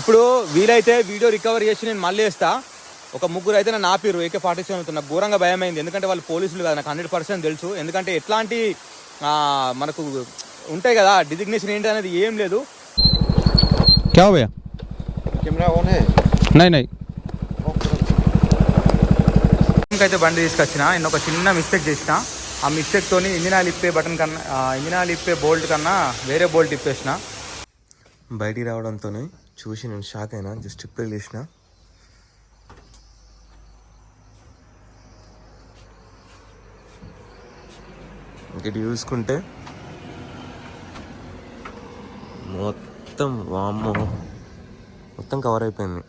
ఇప్పుడు వీలైతే video recover చేసి నేను మళ్ళీ వేస్తా. ఒక ముగ్గురు అయితే నన్ను ఆపిరు AK-47. నాకు ఘోరంగా భయం అయింది, ఎందుకంటే వాళ్ళు పోలీసులు కాదు, నాకు 100% తెలుసు. ఎందుకంటే ఎట్లాంటి మనకు ఉంటాయి కదా డిజిగ్నేషన్ ఏంటి అనేది ఏం లేదు. क्या हो गया? कैमरा ऑन है? नहीं नहीं. అయితే బండి తీసుకొచ్చిన, నేను ఒక చిన్న మిస్టేక్ చేసిన. ఆ మిస్టేక్తో ఇంజిన్ ఆయిల్ ఇప్పే బటన్ కన్నా ఇంజిన్ ఆయిల్ ఇప్పే బోల్ట్ కన్నా వేరే బోల్ట్ ఇప్పేసిన. బయటికి రావడంతో చూసి నేను షాక్ అయినా. జస్ట్ ఇప్పుడే లేచిన. ఇంకటి చూసుకుంటే మొత్తం వామ్మో మొత్తం కవర్ అయిపోయింది.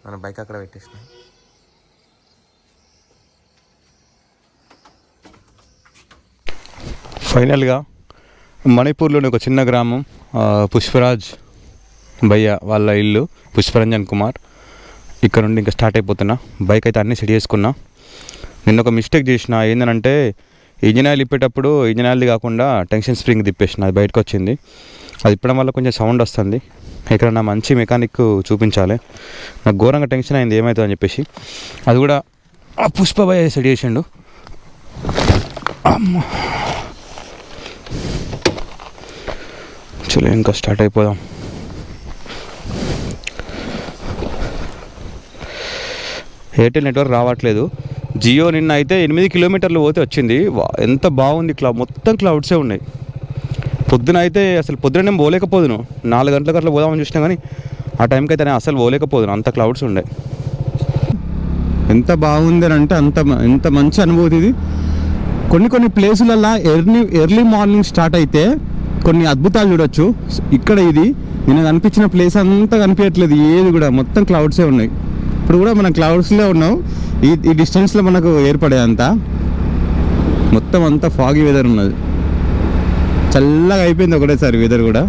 మన బైక్ అక్కడ పెట్టేసిన. ఫైనల్గా మణిపూర్లోని ఒక చిన్న గ్రామం పుష్పరాజ్ భయ్య వాళ్ళ ఇల్లు, పుష్పరంజన్ కుమార్. ఇక్కడ నుండి ఇంకా స్టార్ట్ అయిపోతున్నా. బైక్ అయితే అన్నీ సెట్ చేసుకున్నా. నిన్న ఒక మిస్టేక్ చేసిన. ఏంటంటే ఇంజిన్ ఆయిల్ ఇప్పేటప్పుడు ఇంజిన్ ఆయిల్ది కాకుండా టెన్షన్ స్ప్రింగ్ తిప్పేసిన, అది బయటకు వచ్చింది. అది ఇప్పడం వల్ల కొంచెం సౌండ్ వస్తుంది. ఇక్కడ నా మంచి మెకానిక్ చూపించాలి. నాకు ఘోరంగా టెన్షన్ అయింది ఏమవుతుందో అని చెప్పేసి. అది కూడా ఆ పుష్ప భయ్య సెట్ చేసిండు. అమ్మ చలో ఇంకా స్టార్ట్ అయిపోదాం. ఎయిర్టెల్ నెట్వర్క్ రావట్లేదు. జియో నిన్న అయితే 8 కిలోమీటర్లు పోతే వచ్చింది. ఎంత బాగుంది. మొత్తం క్లౌడ్సే ఉన్నాయి. పొద్దున అయితే అసలు పొద్దున నేను పోలేకపోదును. 4 గంటలకు అట్లా పోదామని చూసినా కానీ ఆ టైంకి అయితే నేను అసలు పోలేకపోదును, అంత క్లౌడ్స్ ఉండే. ఎంత బాగుంది అని అంటే ఎంత మంచి అనుభూతి ఇది. కొన్ని ప్లేసులల్లో ఎర్లీ మార్నింగ్ స్టార్ట్ అయితే కొన్ని అద్భుతాలు చూడొచ్చు. ఇక్కడ ఇది నేను కనిపించిన ప్లేస్ అంతా కనిపించట్లేదు, ఏది కూడా మొత్తం క్లౌడ్సే ఉన్నాయి. ఇప్పుడు కూడా మనం క్లౌడ్స్లో ఉన్నాం. ఈ డిస్టెన్స్లో మనకు ఏర్పడే అంతా మొత్తం అంతా ఫాగీ వెదర్ ఉన్నది. చల్లగా అయిపోయింది ఒకటేసారి వెదర్ కూడా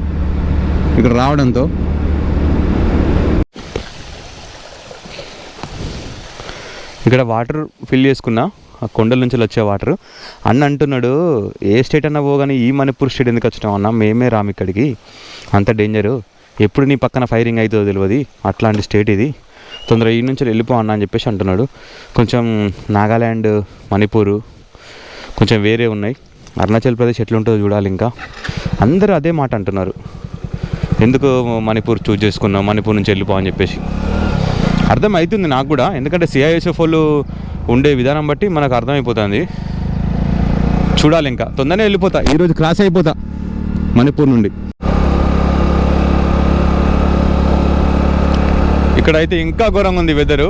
ఇక్కడ రావడంతో. ఇక్కడ వాటర్ ఫిల్ చేసుకున్నా, ఆ కొండల నుంచి వచ్చే వాటర్. అన్న అంటున్నాడు, ఏ స్టేట్ అన్నా పోగానే ఈ మణిపూర్ స్టేట్ ఎందుకు వచ్చినావు అన్న, మేమే రాము ఇక్కడికి, అంత డేంజరు, ఎప్పుడు నీ పక్కన ఫైరింగ్ అవుతుందో తెలియదు, అట్లాంటి స్టేట్ ఇది, తొందరగా ఈ నుంచి వెళ్ళిపో అన్న అని చెప్పేసి అంటున్నాడు. కొంచెం నాగాల్యాండ్, మణిపూర్ కొంచెం వేరే ఉన్నాయి. అరుణాచల్ ప్రదేశ్ ఎట్లుంటుందో చూడాలి. ఇంకా అందరూ అదే మాట అంటున్నారు, ఎందుకు మణిపూర్ చూజ్ చేసుకున్నాం, మణిపూర్ నుంచి వెళ్ళిపో అని చెప్పేసి. అర్థమవుతుంది నాకు కూడా, ఎందుకంటే CISF వాళ్ళు ఉండే విధానం బట్టి మనకు అర్థమైపోతుంది. చూడాలి, ఇంకా తొందరనే వెళ్ళిపోతా, ఈరోజు క్రాస్ అయిపోతా మణిపూర్ నుండి. ఇక్కడైతే ఇంకా ఘోరంగా ఉంది వెదరు.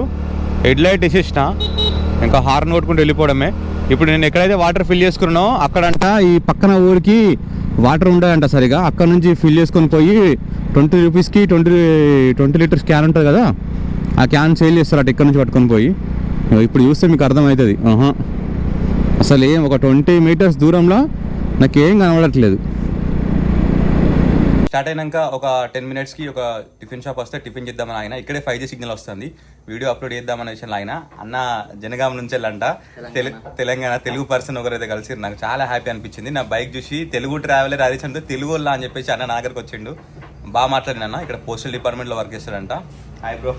హెడ్ లైట్ వేసేసిన, ఇంకా హార్న్ కొట్టుకుంటూ వెళ్ళిపోవడమే. ఇప్పుడు నేను ఎక్కడైతే వాటర్ ఫిల్ చేసుకున్నానో అక్కడంట ఈ పక్కన ఊరికి వాటర్ ఉండదంట సరిగా. అక్కడ నుంచి ఫిల్ చేసుకొని పోయి 20 రూపీస్కి 20 లీటర్స్ క్యాన్ ఉంటుంది కదా, ఆ క్యాన్ సేల్ చేస్తారట ఇక్కడ నుంచి పట్టుకొని పోయి. ఇప్పుడు చూస్తే మీకు అర్థమవుతుంది. అసలు ఏం ఒక 20 మీటర్స్ దూరంలో నాకేం కనబడట్లేదు. స్టార్ట్ అయినాక ఒక 10 మినిట్స్కి ఒక టిఫిన్ షాప్ వస్తే టిఫిన్ చేద్దామని ఆయన, ఇక్కడే 5G సిగ్నల్ వస్తుంది, వీడియో అప్లోడ్ చేద్దామనే విషయంలో ఆయన అన్న జనగాం నుంచి వెళ్ళంట, తెలంగాణ తెలుగు పర్సన్ ఒకరైతే కలిసి నాకు చాలా హ్యాపీ అనిపించింది. నా బైక్ చూసి తెలుగు ట్రావెలర్ అది అంటే తెలుగు వాళ్ళ అని చెప్పేసి అన్న నా దగ్గరకు వచ్చిండు. బాగా మాట్లాడినా. ఇక్కడ పోస్టల్ డిపార్ట్మెంట్లో వర్క్ చేస్తాడంట. Hi bro.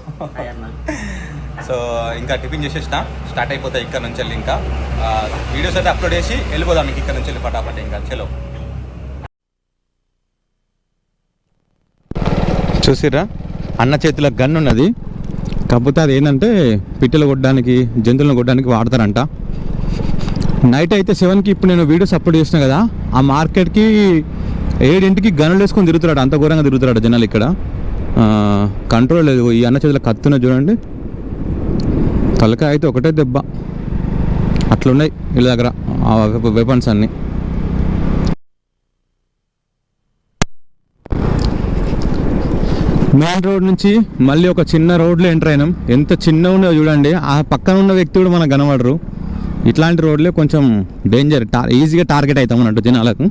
సో ఇంకా టిఫిన్ చేసేసిన, స్టార్ట్ అయిపోతాయి ఇక్కడ నుంచి వెళ్ళి. ఇంకా వీడియోస్ అయితే అప్లోడ్ చేసి వెళ్ళిపోదాం మీకు ఇక్కడ నుంచి వెళ్ళి పటాపట్. ఇంకా చలో చూసిర్రా, అన్న చేతిలో గన్ ఉన్నది. కాకపోతే అది ఏంటంటే పిట్టలు కొట్టడానికి, జంతువులను కొట్టడానికి వాడతారంట. నైట్ అయితే 7కి ఇప్పుడు నేను వీడియోస్ అప్లోడ్ చేసిన కదా, ఆ మార్కెట్కి 7ంటికి గన్నులు వేసుకొని తిరుగుతున్నాడు. అంత ఘోరంగా తిరుగుతున్నాడు జనాలు ఇక్కడ. కంట్రోల్ లేదు. ఈ అన్న చేతిలో కత్తున్న చూడండి, తలకాయ అయితే ఒకటే దెబ్బ. అట్లున్నాయి వీళ్ళ దగ్గర వెపన్స్ అన్నీ. మెయిన్ రోడ్ నుంచి మళ్ళీ ఒక చిన్న రోడ్లో ఎంటర్ అయినాం. ఎంత చిన్న ఉన్నదో చూడండి. ఆ పక్కన ఉన్న వ్యక్తి కూడా మనకు కనబడరు. ఇట్లాంటి రోడ్లే కొంచెం డేంజర్, ఈజీగా టార్గెట్ అవుతాం అన్నట్టు జనాలకు.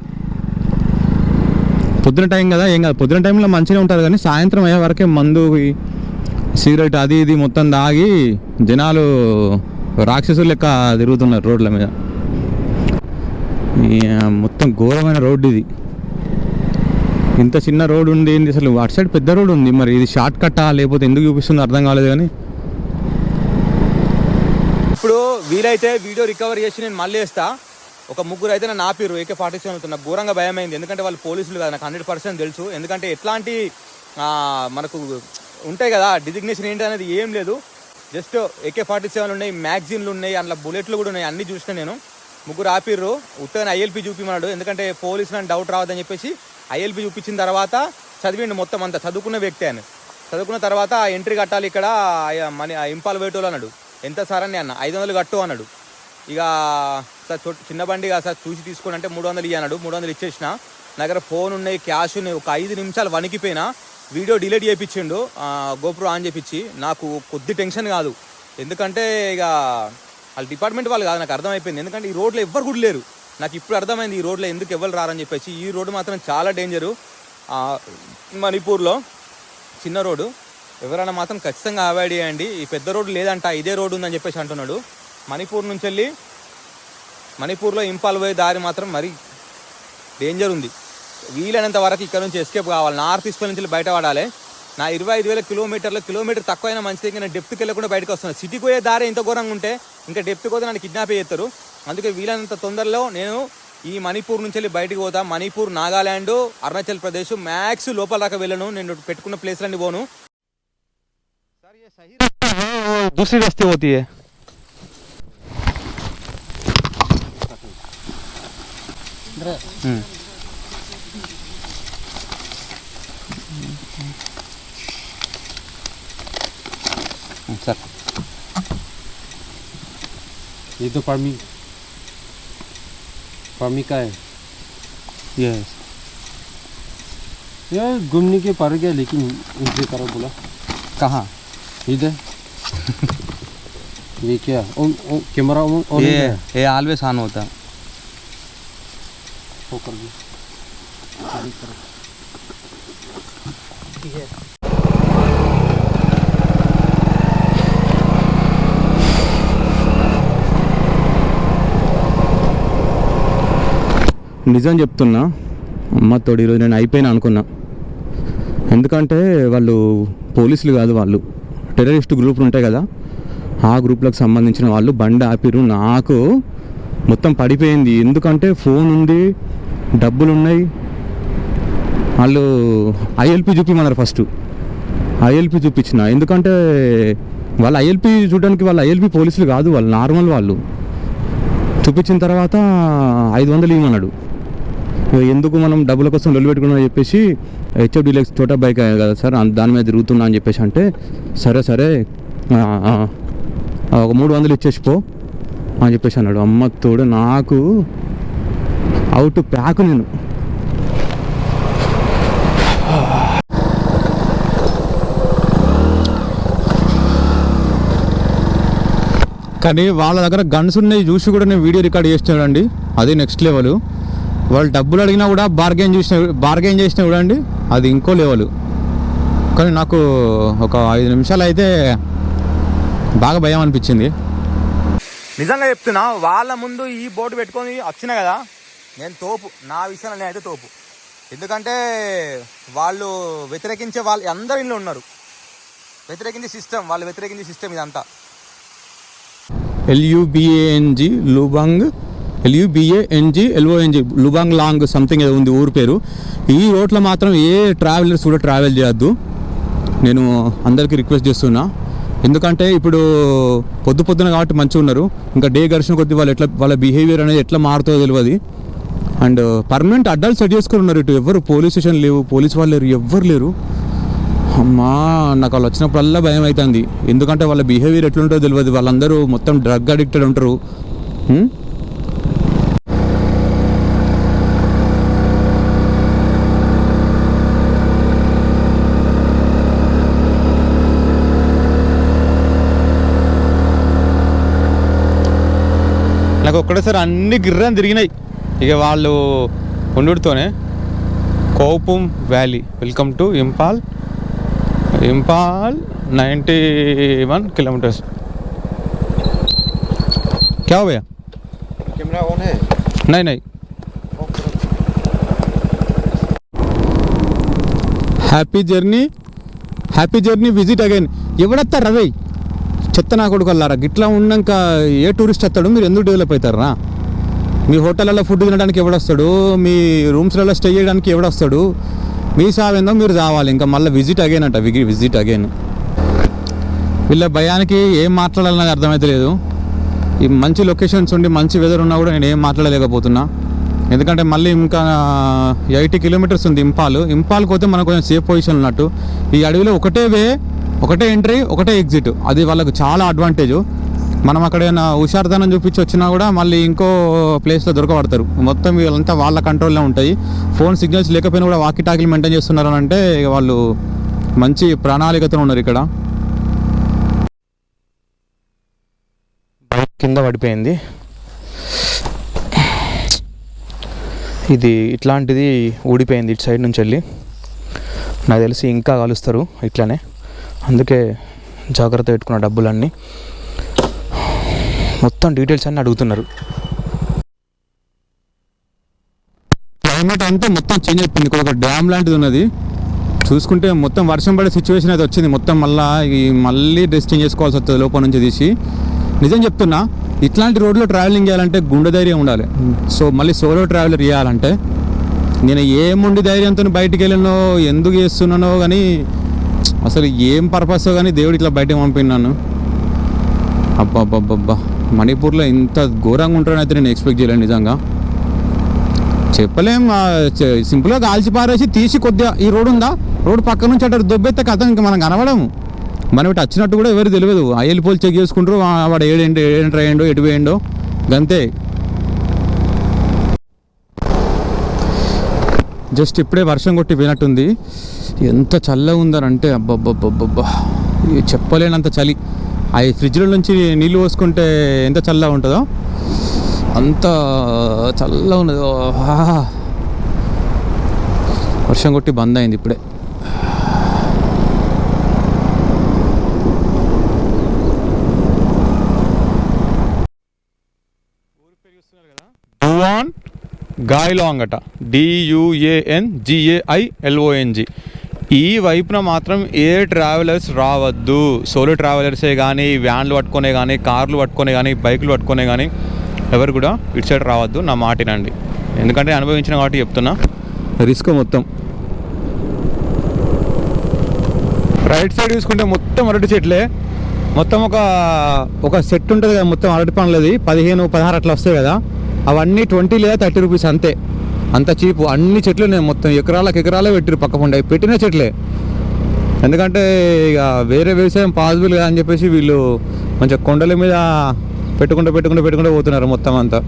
పొద్దున టైం కదా ఏం కాదు, పొద్దున టైంలో మంచిగా ఉంటుంది, కానీ సాయంత్రం అయ్యే వరకే మందు, సిగరెట్ అది ఇది మొత్తం తాగి జనాలు రాక్షసులు లెక్క తిరుగుతున్నారు రోడ్ల మీద. మొత్తం ఘోరమైన రోడ్డు ఇది. ఇంత చిన్న రోడ్ ఉంది ఏంది అసలు? అటు సైడ్ పెద్ద రోడ్ ఉంది, మరి ఇది షార్ట్ కట్టా లేకపోతే ఎందుకు చూపిస్తుందో అర్థం కాలేదు. కానీ ఇప్పుడు వీలైతే వీడియో రికవర్ చేసి నేను మళ్ళీ వేస్తా. ఒక ముగ్గురు అయితే నన్ను ఆపిరు AK-47. నాకు ఘోరంగా భయమైంది, ఎందుకంటే వాళ్ళు పోలీసులు కదా, నాకు 100% తెలుసు. ఎందుకంటే ఎట్లాంటి మనకు ఉంటాయి కదా, డిజిగ్నేషన్ ఏంటి అనేది ఏం లేదు. జస్ట్ AK-47 ఉన్నాయి, మ్యాగజైన్లు ఉన్నాయి, అందులో బుల్లెట్లు కూడా ఉన్నాయి, అన్నీ చూసిన నేను. ముగ్గురు ఆపిర్రు, ఉత్తగానే ILP చూపిమన్నాడు, ఎందుకంటే పోలీసులు అని డౌట్ రావద్దని చెప్పేసి ILP చూపించిన తర్వాత చదివిండు మొత్తం అంతా. చదువుకున్న వ్యక్తి అని. చదువుకున్న తర్వాత ఎంట్రీ కట్టాలి ఇక్కడ మనీ ఇంపాల్ వేటోలు అన్నాడు. ఎంత సార్ అని అన్న, 500 కట్టు అన్నాడు. ఇక సార్ చిన్న బండి కదా సార్ చూసి తీసుకోండి అంటే 300 ఇయ్యన్నాడు. 300 ఇచ్చేసిన. నా దగ్గర ఫోన్ ఉన్నాయి, క్యాష్ ఉన్నాయి. ఒక 5 నిమిషాలు వణికిపోయినా. వీడియో డిలీట్ చేయించిండు గోప్రో ఆన్ చేయించి. నాకు కొద్ది టెన్షన్ కాదు, ఎందుకంటే ఇక వాళ్ళ డిపార్ట్మెంట్ వాళ్ళు కాదు, నాకు అర్థమైపోయింది. ఎందుకంటే ఈ రోడ్లో ఎవ్వరు కూడా లేరు. నాకు ఇప్పుడు అర్థమైంది ఈ రోడ్లో ఎందుకు ఎవరు రారని చెప్పేసి. ఈ రోడ్డు మాత్రం చాలా డేంజరు. మణిపూర్లో చిన్న రోడ్డు, ఎవరైనా మాత్రం ఖచ్చితంగా అవాయిడ్ చేయండి. ఈ పెద్ద రోడ్డు లేదంట, ఇదే రోడ్డు ఉందని చెప్పేసి అంటున్నాడు. మణిపూర్ నుంచి వెళ్ళి మణిపూర్లో ఇంపాల్ పోయే దారి మాత్రం మరీ డేంజర్ ఉంది. వీలైనంత వరకు ఇక్కడ నుంచి ఎస్కేప్ కావాలి. నార్త్ ఈస్ట్ నుంచి బయట పడాలి. నా 25,000 కిలోమీటర్ తక్కువైనా మంచిది. ఇంకా నేను డెప్త్కి వెళ్ళకుండా బయటకు వస్తున్నాను. సిటీకి పోయే దారి ఇంత ఘోరంగా ఉంటే ఇంకా డెప్త్కి పోతే నన్ను కిడ్నాప్ చేస్తారు. అందుకే వీలైనంత తొందరలో నేను ఈ మణిపూర్ నుంచి వెళ్ళి బయటకు పోతా. మణిపూర్, నాగాల్యాండ్, అరుణాచల్ ప్రదేశ్ మ్యాక్స్ లోపల దాకా వెళ్ళను. నేను పెట్టుకున్న ప్లేస్లన్నీ పోను. दूसरी रास्ते होती है. सर ये तो पार्मी का है. यस, यार घूमने के पार गया, लेकिन इनसे तरफ बोला कहाँ? इधर. ये क्या कैमरा ऑन ये ऑलवेज ऑन होता. हो कर भी ठीक है. నిజం చెప్తున్నా అమ్మతోడు, ఈరోజు నేను అయిపోయినా అనుకున్నా. ఎందుకంటే వాళ్ళు పోలీసులు కాదు, వాళ్ళు టెర్రరిస్ట్ గ్రూపులు ఉంటాయి కదా, ఆ గ్రూప్లకు సంబంధించిన వాళ్ళు బండి ఆపిరు. నాకు మొత్తం పడిపోయింది. ఎందుకంటే ఫోన్ ఉంది, డబ్బులు ఉన్నాయి. వాళ్ళు ILP చూపిమన్నారు. ఫస్ట్ ILP చూపించిన, ఎందుకంటే వాళ్ళు ILP చూడడానికి వాళ్ళు ILP పోలీసులు కాదు, వాళ్ళు నార్మల్ వాళ్ళు. చూపించిన తర్వాత 500 ఇవ్వమన్నాడు. ఎందుకు మనం డబ్బుల కోసం లొల్లి పెట్టుకున్నామని చెప్పేసి HF Deluxe చోటా బైక్ కదా సార్, దాని మీద తిరుగుతున్నా అని చెప్పేసి అంటే సరే ఒక 300 ఇచ్చేసిపో అని చెప్పేసి అన్నాడు. అమ్మ తోడు, నాకు అవుట్ ప్యాక్. నేను కానీ వాళ్ళ దగ్గర గన్స్ ఉన్నాయి చూసి కూడా నేను వీడియో రికార్డ్ చేస్తున్నాడండి. అది నెక్స్ట్ లెవెల్. వాళ్ళు డబ్బులు అడిగినా కూడా బార్గెన్ చేసినా కూడా అండి, అది ఇంకో లెవెల్. కానీ నాకు ఒక 5 నిమిషాలు అయితే బాగా భయం అనిపించింది. నిజంగా చెప్తున్నా, వాళ్ళ ముందు ఈ బోర్డు పెట్టుకొని వచ్చినా కదా, నేను తోపు. నా విషయంలో నేనైతే తోపు. ఎందుకంటే వాళ్ళు వ్యతిరేకించే వాళ్ళు అందరు ఇంట్లో ఉన్నారు. వ్యతిరేకించే సిస్టమ్, వాళ్ళు వ్యతిరేకించే సిస్టమ్ ఇదంతా. LUBANG లుబాంగ్, LUBANG లుబాంగ్ లాంగ్ సంథింగ్ ఏదో ఉంది ఊరు పేరు. ఈ రోడ్లో మాత్రం ఏ ట్రావెలర్స్ కూడా ట్రావెల్ చేయొద్దు, నేను అందరికీ రిక్వెస్ట్ చేస్తున్నా. ఎందుకంటే ఇప్పుడు పొద్దున కాబట్టి మంచిగా ఉన్నారు, ఇంకా డే గడిచిన కొద్దీ వాళ్ళ బిహేవియర్ అనేది ఎట్లా మారుతుందో తెలియదు. అండ్ పర్మనెంట్ అడ్డాలు సెట్ చేసుకుని ఉన్నారు. ఇటు ఎవరు పోలీస్ స్టేషన్ లేవు, పోలీస్ వాళ్ళు లేరు, ఎవ్వరు లేరు. అమ్మా, నాకు వాళ్ళు వచ్చినప్పుడల్లా భయం అవుతుంది. ఎందుకంటే వాళ్ళ బిహేవియర్ ఎట్లుంటుందో తెలియదు. వాళ్ళందరూ మొత్తం డ్రగ్ అడిక్టెడ్ ఉంటారు. నాకు ఒక్కడేసారి అన్ని గిర్రని తిరిగినాయి. ఇక వాళ్ళు ఉండుతోనే కోపం valley. Welcome to Imphal 91 kilometres. क्या हो गया? कैमरा ऑन है? नहीं. Happy journey visit again. ఎవడత్తారు రవి చెత్త నా కొడుకల్లారా, గిట్లా ఉన్నాక ఏ టూరిస్ట్ వస్తాడు? మీరు ఎందుకు డెవలప్ అవుతారా? మీ హోటళ్ళలో ఫుడ్ తినడానికి ఎవడొస్తాడు? మీ రూమ్స్లలో స్టే చేయడానికి ఎవడొస్తాడు? మీ సావేందో మీరు రావాలి, ఇంకా మళ్ళీ విజిట్ అగైన్ అంట, విజిట్ అగైన్. వీళ్ళ భయానికి ఏం మాట్లాడాలని నాకు అర్థమవుతలేదు. ఈ మంచి లొకేషన్స్ ఉండి మంచి వెదర్ ఉన్నా కూడా నేను ఏం మాట్లాడలేకపోతున్నా. ఎందుకంటే మళ్ళీ ఇంకా 80 కిలోమీటర్స్ ఉంది ఇంపాల్కి పోతే మనకు కొంచెం సేఫ్ పొజిషన్ ఉన్నట్టు. ఈ అడవిలో ఒకటే వే, ఒకటే ఎంట్రీ, ఒకటే ఎగ్జిట్. అది వాళ్ళకు చాలా అడ్వాంటేజ్. మనం అక్కడ ఏమైనా హుషారుతనం చూపించి వచ్చినా కూడా మళ్ళీ ఇంకో ప్లేస్లో దొరకబడతారు. మొత్తం వీళ్ళంతా వాళ్ళ కంట్రోల్లో ఉంటాయి. ఫోన్ సిగ్నల్స్ లేకపోయినా కూడా వాకీ టాకీలు మెయింటైన్ చేస్తున్నారు అని అంటే వాళ్ళు మంచి ప్రణాళికతో ఉన్నారు ఇక్కడ. కింద పడిపోయింది. ఇది ఇట్లాంటిది ఊడిపోయింది ఇటు సైడ్ నుంచి వెళ్ళి. నాకు తెలిసి ఇంకా కలుస్తారు ఇట్లానే, అందుకే జాగ్రత్త పెట్టుకున్న డబ్బులన్నీ. మొత్తం డీటెయిల్స్ అన్నీ అడుగుతున్నారు. క్లైమేట్ అంతా మొత్తం చేంజ్ అయిపోయింది. ఇక్కడ ఒక డ్యామ్ లాంటిది ఉన్నది. చూసుకుంటే మొత్తం వర్షం పడే సిచ్యువేషన్ అయితే వచ్చింది. మొత్తం మళ్ళీ డ్రెస్ చేంజ్ చేసుకోవాల్సి వస్తుంది లోపల నుంచి తీసి. నిజం చెప్తున్నా, ఇట్లాంటి రోడ్లో ట్రావెలింగ్ చేయాలంటే గుండె ధైర్యం ఉండాలి. సో మళ్ళీ సోలో ట్రావెలర్ చేయాలంటే నేను ఏముండి ధైర్యంతో బయటికి వెళ్ళానో, ఎందుకు చేస్తున్నానో కానీ, అసలు ఏం పర్పస్ కానీ దేవుడు ఇట్లా బయటకు పంపినాను. అబ్బాబ్బాబ్బా, మణిపూర్లో ఇంత ఘోరంగా ఉంటాడని నేను ఎక్స్పెక్ట్ చేయలేను నిజంగా. చెప్పలేం. సింపుల్గా కాల్చి పారేసి తీసి కొద్దిగా ఈ రోడ్డు ఉందా, రోడ్డు పక్క నుంచి అటు దొబ్బెత్తే కథ ఇంకా మనం కనబడము. మనం ఇటు వచ్చినట్టు కూడా ఎవరు తెలియదు. వెళ్ళిపోయి చెక్ చేసుకుంటారు, వాడు ఏడెంటర్ అయ్యిండో ఎటు పోయిండో గంతే. జస్ట్ ఇప్పుడే వర్షం కొట్టి పోయినట్టుంది. ఎంత చల్లగా ఉందనంటే అబ్బబ్బబ్బబ్బబ్బా, చెప్పలేనంత చలి. ఆ ఫ్రిడ్జ్లో నుంచి నీళ్ళు పోసుకుంటే ఎంత చల్లగా ఉంటుందో అంత చల్లగా ఉన్నది. వర్షం కొట్టి బంద్ అయింది ఇప్పుడే. డువాన్ గాయ్లాంగ్ అట, DUANGAILONG. ఈ వైపున మాత్రం ఏ ట్రావెలర్స్ రావద్దు. సోలో ట్రావెలర్సే కానీ, వ్యాన్లు పట్టుకునే కానీ, కార్లు పట్టుకునే కానీ, బైకులు పట్టుకునే కానీ ఎవరు కూడా ఇటు సైడ్ రావద్దు. నా మాటినండి, ఎందుకంటే అనుభవించిన కాబట్టి చెప్తున్నా. రిస్క్ మొత్తం. రైట్ సైడ్ చూసుకుంటే మొత్తం అరటి చెట్లే. మొత్తం ఒక సెట్ ఉంటుంది కదా, మొత్తం అరటి పండ్లది 15-16 అట్లా వస్తాయి కదా. అవన్నీ 20 లేదా 30 రూపీస్ అంతే. అంత చీపు. అన్ని చెట్లు నేను మొత్తం ఎకరాలే పెట్టిరు పక్క పండు. అవి పెట్టిన చెట్లే. ఎందుకంటే ఇక వేరే వ్యవసాయం పాసిబుల్ కదా అని చెప్పేసి వీళ్ళు మంచిగా కొండల మీద పెట్టుకుంటూ పోతున్నారు మొత్తం అంతా.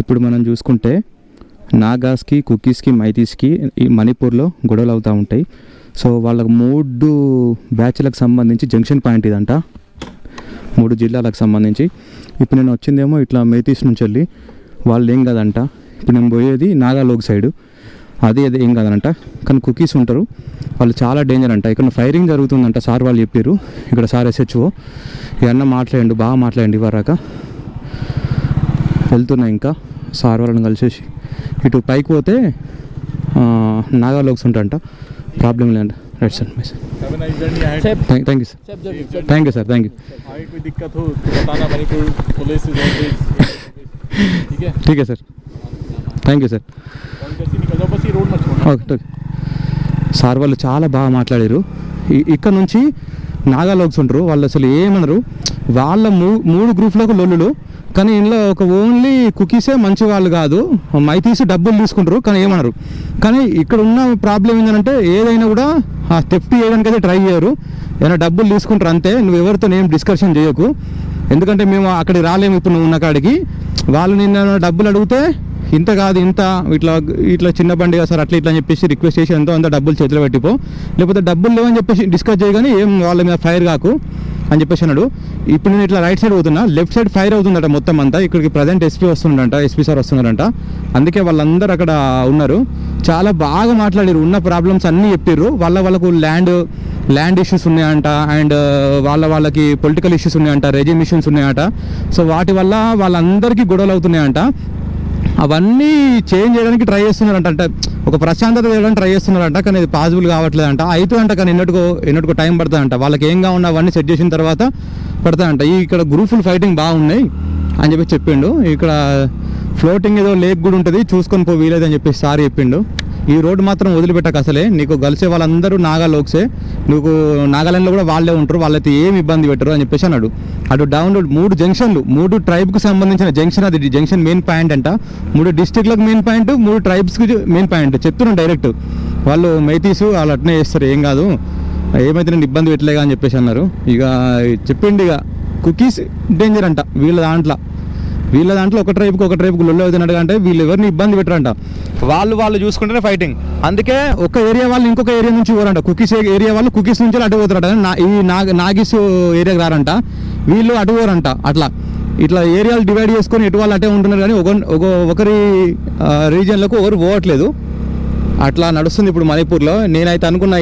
ఇప్పుడు మనం చూసుకుంటే నాగాస్కి, కుకీస్కి, మైతీస్కి ఈ మణిపూర్లో గొడవలు అవుతూ ఉంటాయి. సో వాళ్ళకు 3 బ్యాచ్లకు సంబంధించి జంక్షన్ పాయింట్ ఇదంట, 3 జిల్లాలకు సంబంధించి. ఇప్పుడు నేను వచ్చిందేమో ఇట్లా మైతీస్ నుంచి వెళ్ళి, వాళ్ళు ఏం కాదంట. ఇప్పుడు నేను పోయేది నాగాలోక్ సైడు, అది ఏం కాదనంట. కానీ కుకీస్ ఉంటారు, వాళ్ళు చాలా డేంజర్ అంట. ఇక్కడ ఫైరింగ్ జరుగుతుందంట, సార్ వాళ్ళు చెప్పారు. ఇక్కడ సార్ SHO ఇవన్నీ మాట్లాడండి, బాగా మాట్లాడండి. ఇవ్వరాక వెళ్తున్నా ఇంకా సార్ వాళ్ళని కలిసేసి. ఇటు పైకి పోతే నాగాలోక్స్ ఉంటాయంట, ప్రాబ్లం లేదంట. Right sir, my sir. Thank you sir. Thank you sir, thank you. ठीक है sir, thank you sir. Okay. Sir వాళ్ళు చాలా బాగా మాట్లాడారు. ఇక్కడ నుంచి నాగాలోక్స్ ఉంటారు, వాళ్ళు అసలు ఏమన్నారు. వాళ్ళ 3 గ్రూప్లకు లొల్లులు. కానీ ఇందులో ఓన్లీ కుకీసే మంచి వాళ్ళు కాదు, మైతీస్ డబ్బులు తీసుకుంటారు కానీ ఏమన్నారు. కానీ ఇక్కడ ఉన్న ప్రాబ్లం ఏంటంటే ఏదైనా కూడా థెఫ్ట్ చేయడానికి అయితే ట్రై చేయరు, ఏదైనా డబ్బులు తీసుకుంటారు అంతే. నువ్వు ఎవరితో ఏం డిస్కషన్ చేయకు, ఎందుకంటే మేము అక్కడికి రాలేము. ఇప్పుడు నువ్వు ఉన్న కాడికి వాళ్ళు నిన్న డబ్బులు అడిగితే ఇంత కాదు ఇంత, ఇట్లా చిన్న బండి కదా సార్ అట్లా ఇట్లా అని చెప్పేసి రిక్వెస్ట్ చేసి ఎంతో అంత డబ్బులు చేతిలో పెట్టిపో, లేకపోతే డబ్బులు లేవని చెప్పేసి డిస్కస్ చేయగానే ఏం వాళ్ళ మీద ఫైర్ కాకు అని చెప్పేసి అన్నాడు. ఇప్పుడు నేను ఇట్లా రైట్ సైడ్ పోతున్నా, లెఫ్ట్ సైడ్ ఫైర్ అవుతుందట మొత్తం అంతా. ఇక్కడికి ప్రజెంట్ SP వస్తుందంట, SP సార్ వస్తున్నారంట. అందుకే వాళ్ళందరూ అక్కడ ఉన్నారు. చాలా బాగా మాట్లాడారు, ఉన్న ప్రాబ్లమ్స్ అన్నీ చెప్పారు. వాళ్ళకు ల్యాండ్ ఇష్యూస్ ఉన్నాయంట, అండ్ వాళ్ళకి పొలిటికల్ ఇష్యూస్ ఉన్నాయంట, రెజిమ్ ఇష్యూస్ ఉన్నాయంట. సో వాటి వల్ల వాళ్ళందరికీ గొడవలు అవుతున్నాయంట. అవన్నీ చేంజ్ చేయడానికి ట్రై చేస్తున్నారంట. అంటే ఒక ప్రశాంతత చేయడానికి ట్రై చేస్తున్నారంట, కానీ ఇది పాసిబుల్ కావట్లేదంట. అవుతుందంట, కానీ ఎన్నటికో టైం పడుతుందంట. వాళ్ళకి ఏం కాకుండా అవన్నీ సెట్ చేసిన తర్వాత పడతాయంట. ఇక్కడ గ్రూపులు ఫైటింగ్ బాగున్నాయి అని చెప్పి చెప్పిండు. ఇక్కడ ఫ్లోటింగ్ ఏదో లేక్ కూడా ఉంటుంది, చూసుకొని పో వీలేదు అని చెప్పేసి సార్ చెప్పిండు. ఈ రోడ్డు మాత్రం వదిలిపెట్టక, అసలే నీకు కలిసే వాళ్ళందరూ నాగాలోక్సే, నువ్వు నాగాలాండ్లో కూడా వాళ్ళే ఉంటారు, వాళ్ళైతే ఏమి ఇబ్బంది పెట్టరు అని చెప్పేసి అన్నాడు. అటు డౌన్ రోడ్ 3 జంక్షన్లు, 3 ట్రైబ్కి సంబంధించిన జంక్షన్, అది జంక్షన్ మెయిన్ పాయింట్ అంట. 3 డిస్టిక్లకు మెయిన్ పాయింట్, 3 ట్రైబ్స్కి మెయిన్ పాయింట్. చెప్తున్నాను డైరెక్ట్, వాళ్ళు మైతీసు వాళ్ళు అట్నే చేస్తారు, ఏం కాదు, ఏమైతే నేను ఇబ్బంది పెట్టలేగా అని చెప్పేసి అన్నారు. ఇక చెప్పిండు, ఇక కుకీస్ డేంజర్ అంట వీళ్ళ దాంట్లో ఒక ట్రైబ్కి లొల్లు అవుతున్నట్టుగా, అంటే వీళ్ళు ఎవరిని ఇబ్బంది పెట్టరంట, వాళ్ళు చూసుకుంటేనే ఫైటింగ్. అందుకే ఒక ఏరియా వాళ్ళు ఇంకొక ఏరియా నుంచి పోరంట. కుకీస్ ఏరియా వాళ్ళు కుకీస్ నుంచి అటు పోతారట, ఈ నాగిస్ ఏరియాకి రారంట, వీళ్ళు అటు పోరంట. ఇట్లా ఏరియాలు డివైడ్ చేసుకొని ఎటు వాళ్ళు అటే ఉంటున్నారు, కానీ ఒకరి రీజియన్లకు ఒకరు పోవట్లేదు. అట్లా నడుస్తుంది ఇప్పుడు మణిపూర్లో. నేనైతే అనుకున్నా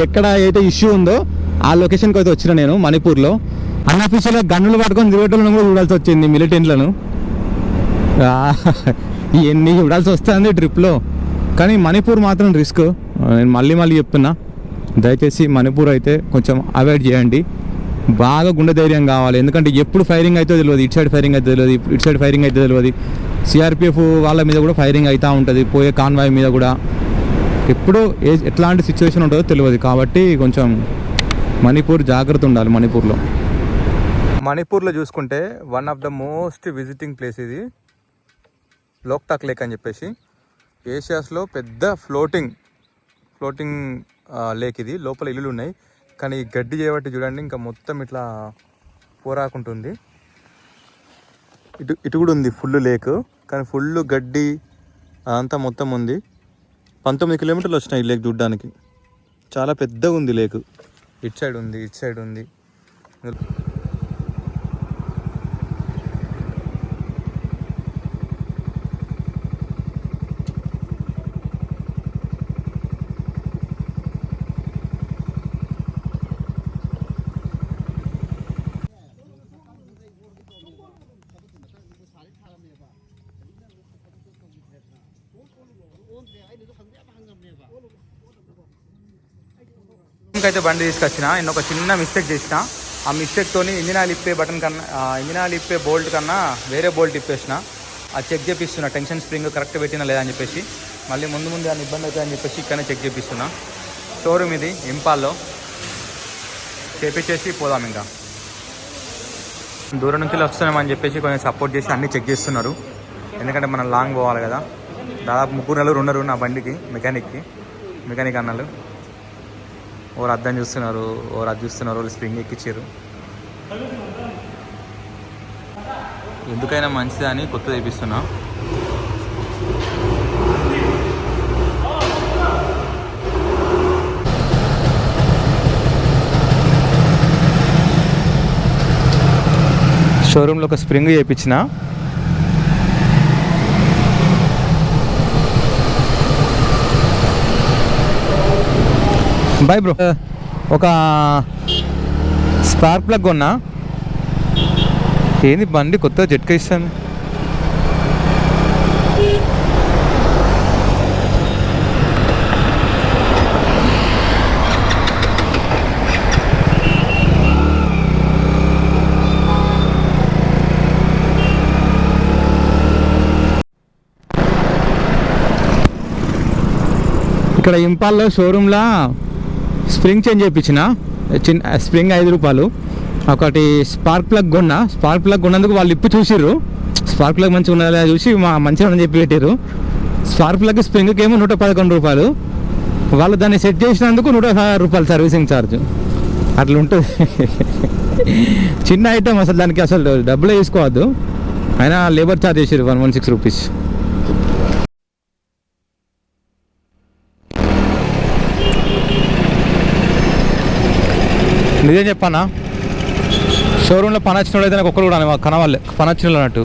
ఎక్కడ అయితే ఇష్యూ ఉందో ఆ లొకేషన్కి అయితే వచ్చిన నేను మణిపూర్లో. అన్అఫీషియల్గా గన్నులు పట్టుకొని తిరిగేటోళ్ళను కూడా చూడాల్సి వచ్చింది, మిలిటెంట్లను. ఇవన్నీ చూడాల్సి వస్తుంది ట్రిప్లో. కానీ మణిపూర్ మాత్రం రిస్క్. నేను మళ్ళీ చెప్తున్నా, దయచేసి మణిపూర్ అయితే కొంచెం అవాయిడ్ చేయండి. బాగా గుండె ధైర్యం కావాలి, ఎందుకంటే ఎప్పుడు ఫైరింగ్ అయితే తెలియదు. ఇటు సైడ్ ఫైరింగ్ అయితే తెలియదు, ఇటు సైడ్ ఫైరింగ్ అయితే తెలియదు. సిఆర్పిఎఫ్ వాళ్ళ మీద కూడా ఫైరింగ్ అవుతూ ఉంటుంది, పోయే కాన్వాయ్ మీద కూడా. ఎప్పుడు ఎట్లాంటి సిచ్యువేషన్ ఉంటుందో తెలియదు. కాబట్టి కొంచెం మణిపూర్ జాగ్రత్త ఉండాలి. మణిపూర్లో చూసుకుంటే one of the most visiting place ఇది, లోక్టాక్ లేక్ అని చెప్పేసి. ఏషియాస్లో పెద్ద ఫ్లోటింగ్ లేక్ ఇది. లోపల ఇల్లులు ఉన్నాయి, కానీ గడ్డి చేయబట్టి చూడండి, ఇంకా మొత్తం ఇట్లా పోరాకుంటుంది. ఇటు కూడా ఉంది ఫుల్ లేక్, కానీ ఫుల్ గడ్డి అదంతా మొత్తం ఉంది. 19 కిలోమీటర్లు వచ్చినాయి ఈ లేక్ చూడడానికి. చాలా పెద్దగా ఉంది లేక్. ఇటు సైడ్ ఉంది. అయితే బండి తీసుకొచ్చిన, నేను ఒక చిన్న మిస్టేక్ చేసిన. ఆ మిస్టేక్తోని ఇంజిన్ ఆయిల్ ఇప్పే బోల్ట్ కన్నా వేరే బోల్ట్ ఇప్పేసిన. అది చెక్ చేపిస్తున్నా, టెన్షన్ స్ప్రింగ్ కరెక్ట్ పెట్టినా లేదా అని చెప్పేసి. మళ్ళీ ముందు అని ఇబ్బంది అవుతుందని చెప్పేసి ఇక్కడనే చెక్ చేపిస్తున్నా. షోరూమ్ ఇది ఇంపాల్లో, చేపించేసి పోదాం. ఇంకా దూరం నుంచి వస్తున్నామని చెప్పేసి కొంచెం సపోర్ట్ చేసి అన్నీ చెక్ చేస్తున్నారు, ఎందుకంటే మనం లాంగ్ పోవాలి కదా. దాదాపు 3 నెలలు ఉన్నారు నా బండికి, మెకానిక్ అన్నలు. ఓరు అద్దం చూస్తున్నారు, వాళ్ళు స్ప్రింగ్ ఎక్కించారు. ఎందుకైనా మంచిదని కొత్త తెప్పిస్తున్నా. షోరూంలో ఒక స్ప్రింగ్ చేయించిన. బాయ్ బ్రో, ఒక స్పార్క్ ప్లగ్ కొన్నా. ఏంది బండి కొత్తగా జట్కా ఇస్తాను. ఇక్కడ ఇంపాల్లో షోరూంలో స్ప్రింగ్ చేంజ్ చేయించిన. స్ప్రింగ్ 5 రూపాయలు. ఒకటి స్పార్క్ ప్లగ్ కొన్నందుకు వాళ్ళు ఇప్పు చూసిర్రు, స్పార్క్ ప్లగ్ మంచిగా ఉన్నదా చూసి మంచిగా అని చెప్పి పెట్టారు. స్పార్క్ ప్లగ్ స్ప్రింగ్కి ఏమో 111 రూపాయలు. వాళ్ళు దాన్ని సెట్ చేసినందుకు 116 రూపాయలు సర్వీసింగ్ ఛార్జ్. అట్లా ఉంటుంది. చిన్న ఐటమ్, అసలు దానికి అసలు డబ్బులే తీసుకోవద్దు. అయినా లేబర్ ఛార్జ్ చేసారు 116 రూపీస్. నిజం చెప్పానా, షోరూంలో పని వచ్చిన వాళ్ళు అయితే నాకు ఒక్కరు కూడా కనవాళ్ళే పని వచ్చిన వాళ్ళు అన్నట్టు.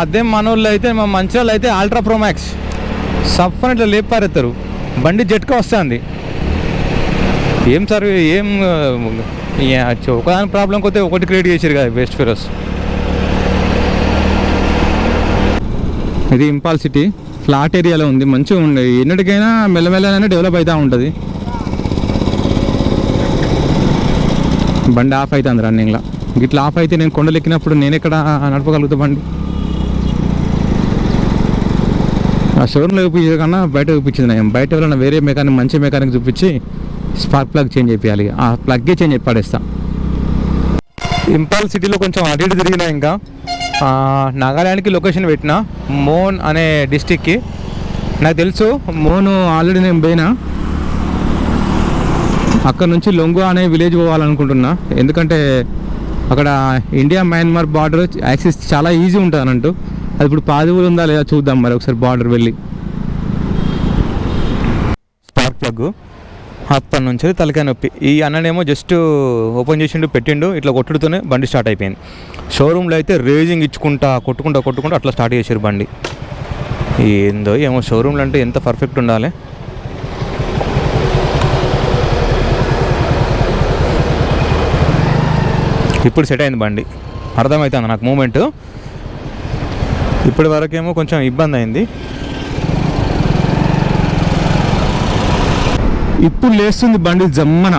అదే మన వాళ్ళు అయితే, మా మంచి వాళ్ళు అయితే అల్ట్రా ప్రో మ్యాక్స్ సఫ్ ఇట్లా లేపారెత్తారు. బండి జట్కా వస్తుంది. ఏం సార్ ఒకదాని ప్రాబ్లం కొద్దిగా ఒకటి క్రియేట్ చేసారు కదా, వేస్ట్ ఫెరోస్. ఇది ఇంపాల్ సిటీ ఫ్లాట్ ఏరియాలో ఉంది, మంచిగా ఉంది. ఎన్నటికైనా మెల్లమెల్లనే డెవలప్ అవుతూ ఉంటుంది. బండి ఆఫ్ అవుతుంది రన్నింగ్లో. ఇట్లా ఆఫ్ అయితే నేను కొండలు ఎక్కినప్పుడు నేను ఎక్కడ నడపగలుగుతా బండి? ఆ షోరూమ్లో చూపించే కన్నా బయట చూపించింది నేను. బయట ఎవరైనా వేరే మెకానిక్, మంచి మెకానిక్ చూపించి స్పార్క్ ప్లగ్ చేంజ్ చేయాలి. ఆ ప్లగ్గే చేంజ్ చేసి పడేస్తా. ఇంపాల్ సిటీలో కొంచెం అటు ఇటు తిరిగినా. ఇంకా నాగాల్యాండ్కి లొకేషన్ పెట్టిన, మోన్ అనే డిస్టిక్కి. నాకు తెలుసు మోను ఆల్రెడీ నేను పోయినా. అక్కడ నుంచి లొంగు అనే విలేజ్ పోవాలనుకుంటున్నా. ఎందుకంటే అక్కడ ఇండియా మయన్మార్ బార్డర్ యాక్సెస్ చాలా ఈజీ ఉంటుంది అన్నట్టు. అది ఇప్పుడు పాజిబుల్ ఉందా లేదా చూద్దాం మరి ఒకసారి బార్డర్ వెళ్ళి. స్పార్క్ ప్లగ్ అప్పటి నుంచి తలకాయ నొప్పి. ఈ అన్ననేమో జస్ట్ ఓపెన్ చేసిండు, పెట్టిండు, ఇట్లా కొట్టుడుతోనే బండి స్టార్ట్ అయిపోయింది. షోరూంలో అయితే రేజింగ్ ఇచ్చుకుంటా కొట్టుకుంటా అట్లా స్టార్ట్ చేశారు బండి. ఏందో ఏమో షోరూంలో అంటే ఎంత పర్ఫెక్ట్ ఉండాలి. ఇప్పుడు సెట్ అయింది బండి, అర్థమవుతుంది నాకు మూమెంట్. ఇప్పటి వరకేమో కొంచెం ఇబ్బంది అయింది. ఇప్పుడు లేస్తుంది బండి జమ్మన.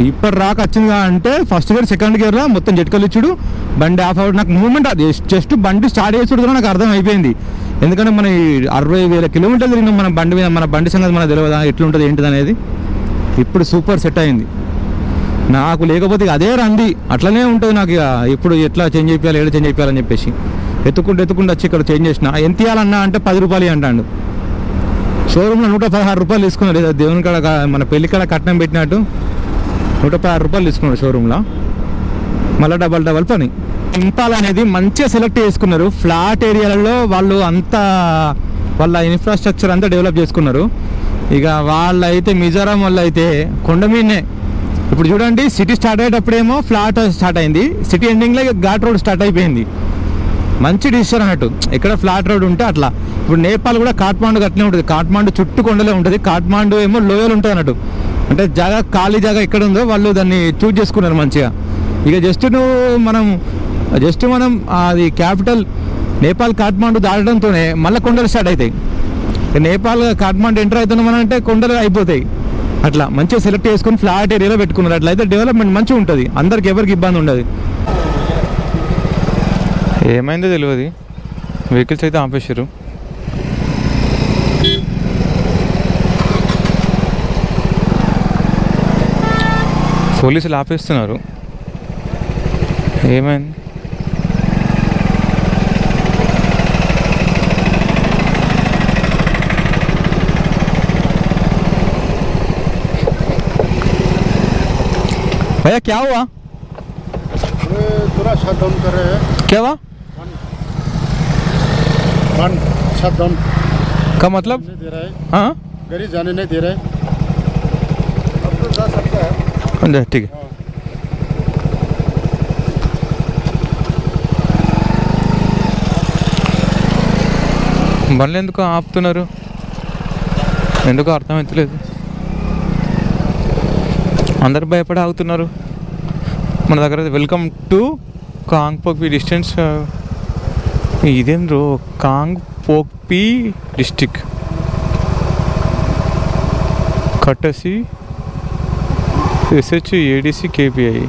ఇప్పుడు రాక వచ్చిందిగా అంటే ఫస్ట్ గేర్ సెకండ్ గేర్లో మొత్తం జట్కలు ఇచ్చుడు, బండి ఆఫ్ అవ్వడు. నాకు మూమెంట్ అది జస్ట్ బండి స్టార్ట్ చేసుడు నాకు అర్థం అయిపోయింది. ఎందుకంటే మన 60,000 కిలోమీటర్లు తిరిగినాం మన బండి మీద. మన బండి సంగతి మనకు తెలియదా ఎట్లుంటుంది ఏంటిది అనేది. ఇప్పుడు సూపర్ సెట్ అయింది నాకు. లేకపోతే అదే రంది అట్లనే ఉంటుంది నాకు. ఇక ఇప్పుడు ఎట్లా చేంజ్ చేయాలి, ఏడు చేంజ్ చేయాలని చెప్పేసి ఎత్తుకుంటూ వచ్చి ఇక్కడ చేంజ్ చేసిన. ఎంత ఇవ్వాలన్నా అంటే 10 రూపాయలు అంటాడు. షోరూంలో 116 రూపాయలు తీసుకున్నాడు. లేదా దేవుని కాడ మన పెళ్లి కాడ కట్నం పెట్టినట్టు 116 రూపాయలు తీసుకున్నాడు షోరూంలో. మళ్ళీ డబల్ పని. ఇంపాల్ అనేది మంచిగా సెలెక్ట్ చేసుకున్నారు. ఫ్లాట్ ఏరియాలలో వాళ్ళు అంతా వాళ్ళ ఇన్ఫ్రాస్ట్రక్చర్ అంతా డెవలప్ చేసుకున్నారు. ఇక వాళ్ళైతే మిజోరాం వాళ్ళు అయితే కొండ మీదనే. ఇప్పుడు చూడండి, సిటీ స్టార్ట్ అయ్యేటప్పుడేమో ఫ్లాట్ స్టార్ట్ అయింది, సిటీ ఎండింగ్లో ఘాట్ రోడ్ స్టార్ట్ అయిపోయింది. మంచి డిసిషన్ అన్నట్టు. ఎక్కడ ఫ్లాట్ రోడ్ ఉంటే అట్లా. ఇప్పుడు నేపాల్ కూడా కాఠ్మాండు అట్లనే ఉంటుంది. కాఠ్మాండు చుట్టూ కొండలే ఉంటుంది. కాఠ్మాండు ఏమో లోయలు ఉంటుంది అన్నట్టు. అంటే జాగా ఖాళీ జాగా ఎక్కడ ఉందో వాళ్ళు దాన్ని చూజ్ చేసుకున్నారు మంచిగా. ఇక జస్ట్ మనం అది క్యాపిటల్ నేపాల్ కాఠ్మాండు దాటడంతోనే మళ్ళీ కొండలు స్టార్ట్ అవుతాయి. నేపాల్ కాఠ్మాండు ఎంటర్ అవుతున్నాం అని అంటే కొండలు అయిపోతాయి. అట్లా మంచిగా సెలెక్ట్ చేసుకొని ఫ్లాట్ ఏరియాలో పెట్టుకున్నారు. అట్లయితే డెవలప్మెంట్ మంచిగా ఉంటుంది, అందరికి ఎవరికి ఇబ్బంది ఉండదు. ఏమైందో తెలియదు, వెహికల్స్ అయితే ఆపేసారు. పోలీసులు ఆపేస్తున్నారు. ఏమైంది? भैया क्या हुआ? पूरा शट डाउन कर रहे हैं. क्या हुआ? वन शट डाउन का मतलब? नहीं दे रहा है, हाँ गाड़ी जाने नहीं दे रहा है. अब तो जा सकता है. ठीक है. బండ్లు ఎందుకు ఆపుతున్నారు? ఎందుకో అర్థమవుతలేదు. అందరు భయపడి ఆగుతున్నారు. మన దగ్గర వెల్కమ్ టు కాంగ్పోక్పీ డిస్టెన్స్. ఇదేం రో కాంగ్పోక్పీ డిస్టిక్ కట్టసి SHADC KPI.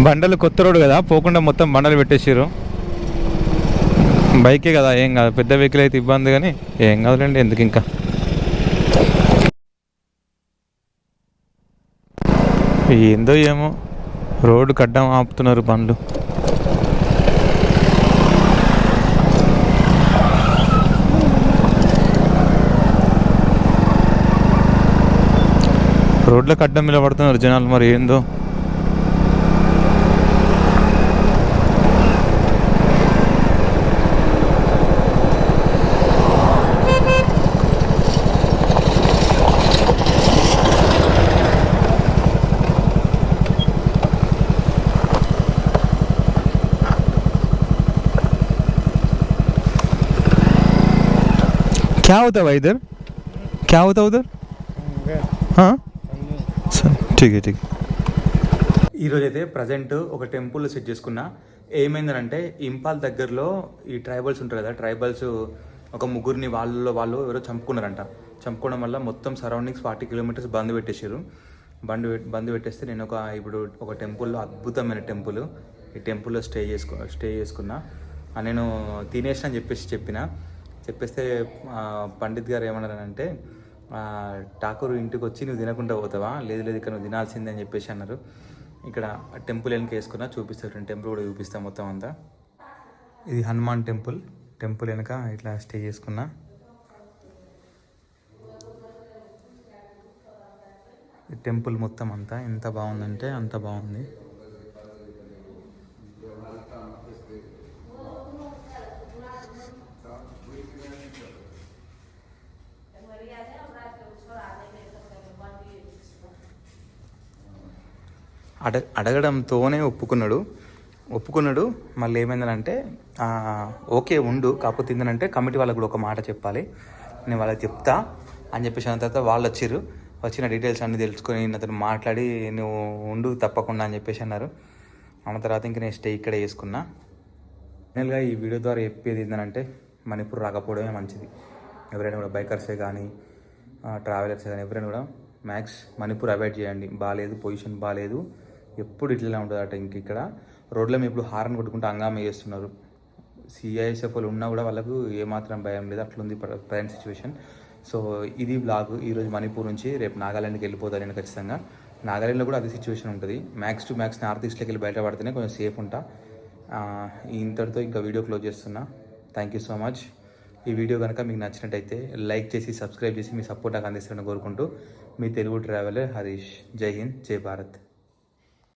బండలు కొత్త రోడ్డు కదా, పోకుండా మొత్తం బండలు పెట్టేసారు. బైకే కదా, ఏం కాదు. పెద్ద వెహికల్ అయితే ఇబ్బంది, కానీ ఏం కాదులేండి, ఎందుకు ఇంకా. ఏందో ఏమో రోడ్డు కడ్డం ఆపుతున్నారు బండ్లు. రోడ్లకు అడ్డం నిలబడుతున్నారు జనాలు, మరి ఏందో. क्या होता है भाई इधर, क्या होता है उधर? हाँ ठीक है ठीक है. ఈరోజు అయితే ప్రజెంట్ ఒక టెంపుల్ సెట్ చేసుకున్నా. ఏమైందనంటే ఇంపాల్ దగ్గరలో ఈ ట్రైబల్స్ ఉంటారు కదా, ట్రైబల్స్ ఒక ముగ్గురిని వాళ్ళు ఎవరో చంపుకున్నారంట. చంపుకోవడం వల్ల మొత్తం సరౌండింగ్స్ 40 కిలోమీటర్స్ బంద్ పెట్టేసారు. బంద్ పెట్టేస్తే నేను ఇప్పుడు ఒక టెంపుల్లో, అద్భుతమైన టెంపుల్, ఈ టెంపుల్లో స్టే చేసుకున్నా. నేను తినేసిన అని చెప్పేస్తే పండిత్ గారు ఏమన్నారంటే, ఠాకూర్ ఇంటికి వచ్చి నువ్వు తినకుండా పోతావా, లేదు ఇక్కడ నువ్వు తినాల్సిందే అని చెప్పేసి అన్నారు. ఇక్కడ టెంపుల్ వెనక వేసుకున్నా, చూపిస్తారు. టెంపుల్ కూడా చూపిస్తాం మొత్తం అంతా. ఇది హనుమాన్ టెంపుల్ వెనక ఇట్లా స్టే చేసుకున్నా. ఈ టెంపుల్ మొత్తం అంతా ఎంత బాగుందంటే అంత బాగుంది. అడగడంతోనే ఒప్పుకున్నాడు. మళ్ళీ ఏమైందంటే, ఓకే ఉండు, కాకపోతే ఏంటంటే కమిటీ వాళ్ళకు కూడా ఒక మాట చెప్పాలి, నేను వాళ్ళకి చెప్తా అని చెప్పేసి అన్న తర్వాత వాళ్ళు వచ్చిన డీటెయిల్స్ అన్నీ తెలుసుకొని అతను మాట్లాడి నువ్వు ఉండు తప్పకుండా అని చెప్పేసి అన్నారు. అన్న తర్వాత ఇంక నేను స్టే ఇక్కడే చేసుకున్నా. ఫైనల్గా ఈ వీడియో ద్వారా చెప్పేది ఏంటంటే, మణిపూర్ రాకపోవడమే మంచిది. ఎవరైనా కూడా బైకర్సే కానీ ట్రావెలర్సే కానీ ఎవరైనా కూడా మ్యాక్స్ మణిపూర్ అవాయిడ్ చేయండి. బాగాలేదు, పొజిషన్ బాగాలేదు, ఎప్పుడు ఇట్లా ఉంటుందట. ఇంక ఇక్కడ రోడ్ల మీద ఇప్పుడు హారన్ కొట్టుకుంటూ హంగామా చేస్తున్నారు. సిఐఎస్ఎఫ్ వాళ్ళు ఉన్నా కూడా వాళ్ళకు ఏమాత్రం భయం లేదు, అట్లుంది ప్రజెంట్ సిచ్యువేషన్. సో ఇది బ్లాగ్ ఈరోజు మణిపూర్ నుంచి. రేపు నాగాలాండ్కి వెళ్ళిపోతాను నేను ఖచ్చితంగా. నాగాలాండ్లో కూడా అదే సిచ్యువేషన్ ఉంటుంది. మ్యాక్స్ టు మ్యాక్స్ నార్త్ ఈస్ట్లోకి వెళ్ళి బయటపడితేనే కొంచెం సేఫ్ ఉంటా. ఇంతటితో ఇంకా వీడియో క్లోజ్ చేస్తున్నా. Thank you so much. ఈ వీడియో కనుక మీకు నచ్చినట్టయితే లైక్ చేసి సబ్స్క్రైబ్ చేసి మీ సపోర్ట్ నాకు అందిస్తారని కోరుకుంటూ, మీ తెలుగు ట్రావెలర్ హరీష్. జై హింద్, జై భారత్.